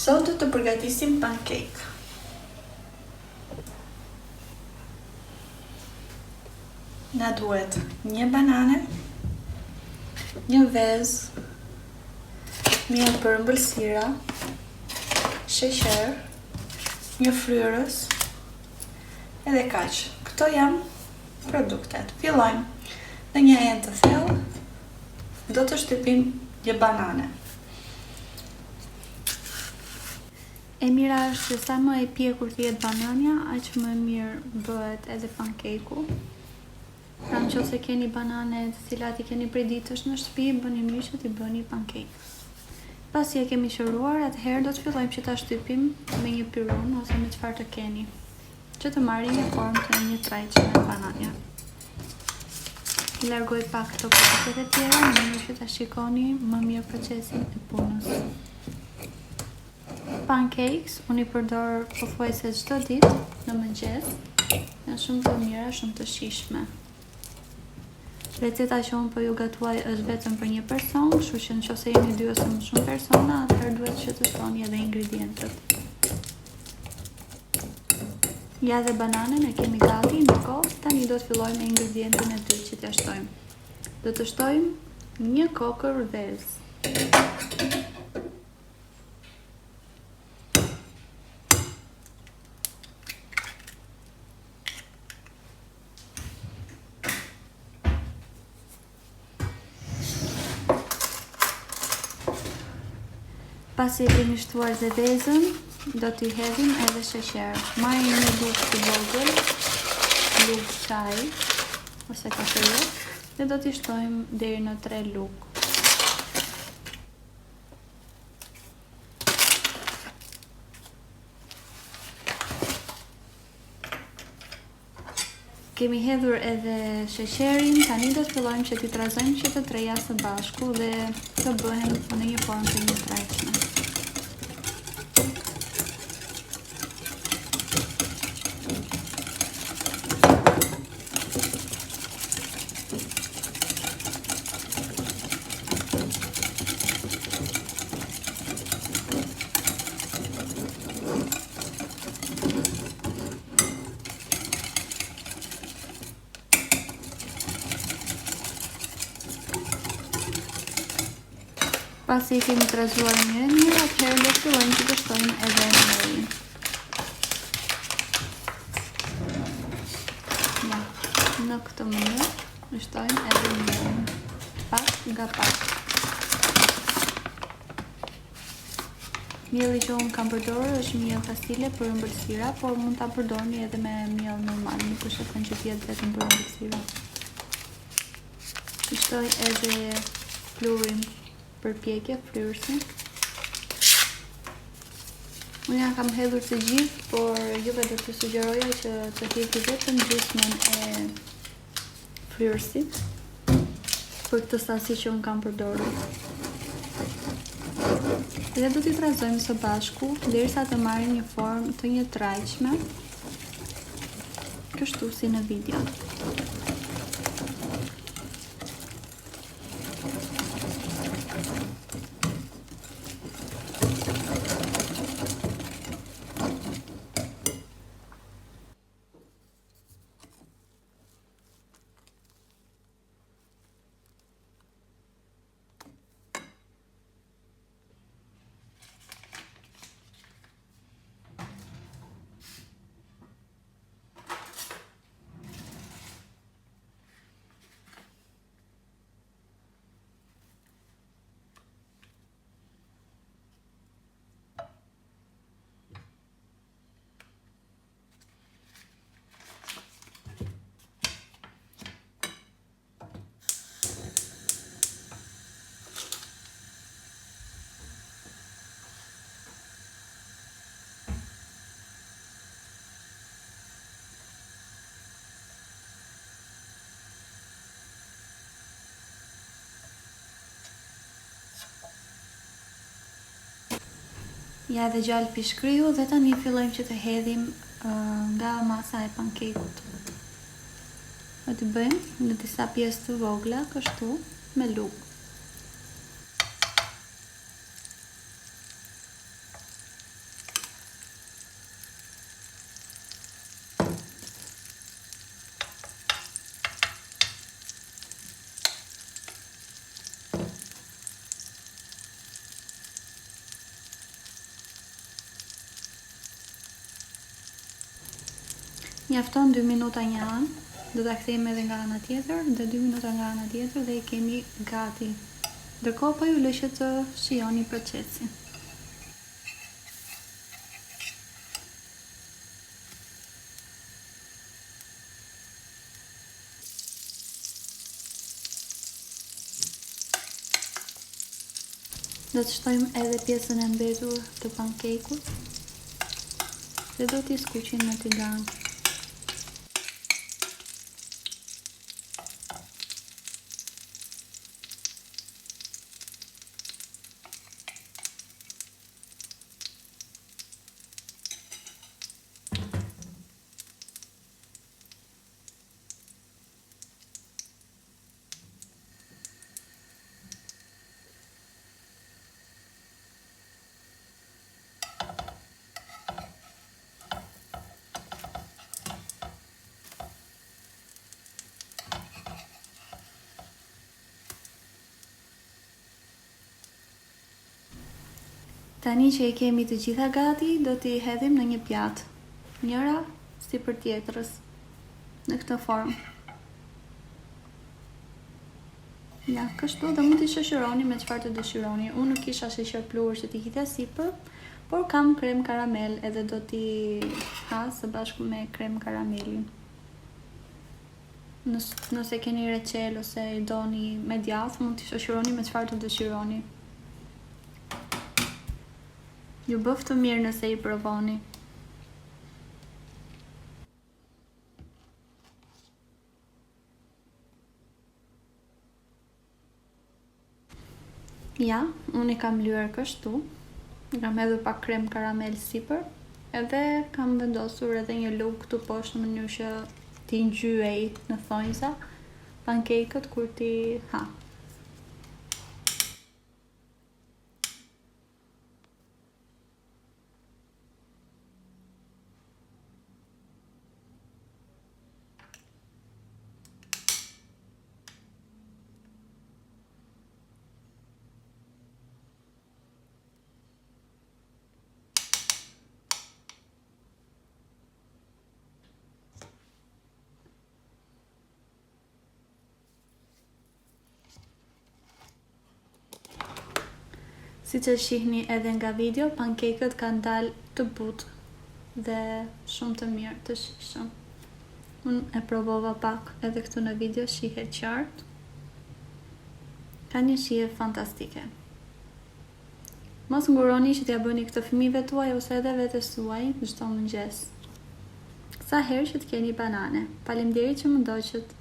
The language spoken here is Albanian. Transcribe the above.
Sot do të përgatisim pancake. Na duhet një banane, një vezë, miell për ëmbëlsira, sheqer, një fryrës, edhe kaq. Këto janë produktet. Fillojmë në një enë të thellë, do të shtypim një banane. E mira është se sa më e pjekur të jetë banania, aq më mirë bëhet edhe pancake-u. Pra nëse keni banane të cilat I keni prej ditësh në shtëpi, bëni mirë që t'i bëni pancake. Pasi e kemi qëruar, atëherë do të fillojmë që ta shtypim me një pirun ose me çfarë të keni, që të marrë një formë të një trajçe me banania. I largoj pak këto pjesët e tjera, në mënyrë që ta shikoni më mirë procesin e punës. Pancakes unë I përdor pothuajse çdo ditë në mëngjes, janë shumë të mira, shumë të shijshme. Receta që unë po ju gatuaj është vetëm për një person, kështu që nëse jeni 2 ose më shumë persona, atëherë duhet që të shoni edhe ingredientët. Ja dhe bananen e kemi gati, ndërkohë tani do të fillojmë me ingredientin e dytë që t'ja shtojmë. Do të shtojmë një kokër vezë. Pasi e kemi shtuar dhe vezën, do t'i hedhim edhe sheqer. Marrim një lugë të vogël, lugë çaji ose kafeje, dhe do t'i shtojmë deri në 3 lugë. Kemi hedhur edhe sheqerin, tani do të fillojmë që t'i trazojmë që të treja së bashku dhe të bëhen në një formë të një trajçme. Pasi I kemi trazuar mirë, atëherë do të fillojmë që të shtojmë edhe mielin. Ja, në këtë mënyrë I shtojmë edhe mielin, pak nga pak. Mielli që unë kam përdorur është miell pastile për ëmbëlsira, por mund ta përdorni edhe me miell normal, nuk është e thënë që të jetë vetëm për ëmbëlsira. I shtoj edhe pluhurin për pjekje, fryrësin. Unë ja kam hedhur të gjithë, por juve do t'ju sugjeroja që të heqni vetëm gjysmën e fryrësit për këtë sasi që unë kam përdorur. Dhe do t'i trazojmë së bashku derisa të marrin një formë të një trajçme, kështu si në video. Ja dhe gjallë pishkriu dhe tani fillojmë që të hedhim nga masa e pancake-ut. Do të bëjmë në disa pjesë të vogla, kështu, me lugë. Mjafton 2 minuta një anë, do ta kthejmë edhe nga ana tjetër dhe 2 minuta nga ana tjetër dhe i kemi gati. Ndërkohë po ju lë që të shijoni procesin. Do të shtojmë edhe pjesën e mbetur të pankekut dhe do t'i skuqim me tigan. Tani që i kemi të gjitha gati, do t'i hedhim në një pjatë, njëra sipër tjetrës, në këtë formë. Ja, kështu dhe mund t'i shoqëroni me çfarë të dëshironi. Unë nuk kisha sheqer pluhur që t'i hitja sipër, por kam krem karamel edhe do t'i has së bashku me krem karamelin. Nëse keni reçel ose i doni me djathë, mund t'i shoqëroni me çfarë të dëshironi. Ju bëf të mirë nëse i provoni. Ja, unë i kam lyer kështu. Kam hedhur pak krem karamel sipër, edhe kam vendosur edhe një lugë këtu poshtë në mënyrë që t'i ngjyej në thonjza pankekët kur t'i ha. Si që shihni edhe nga video, pankekët kanë dalë të butë dhe shumë të mirë të shishëm. Unë e provova pak edhe këtu në video, shihet qartë. Ka një shije fantastike. Mos nguroni që t'ja bëni këtë fëmijëve tuaj ose edhe vetes tuaj çdo mëngjes. Sa herë që të keni banane. Faleminderit që më ndoqët.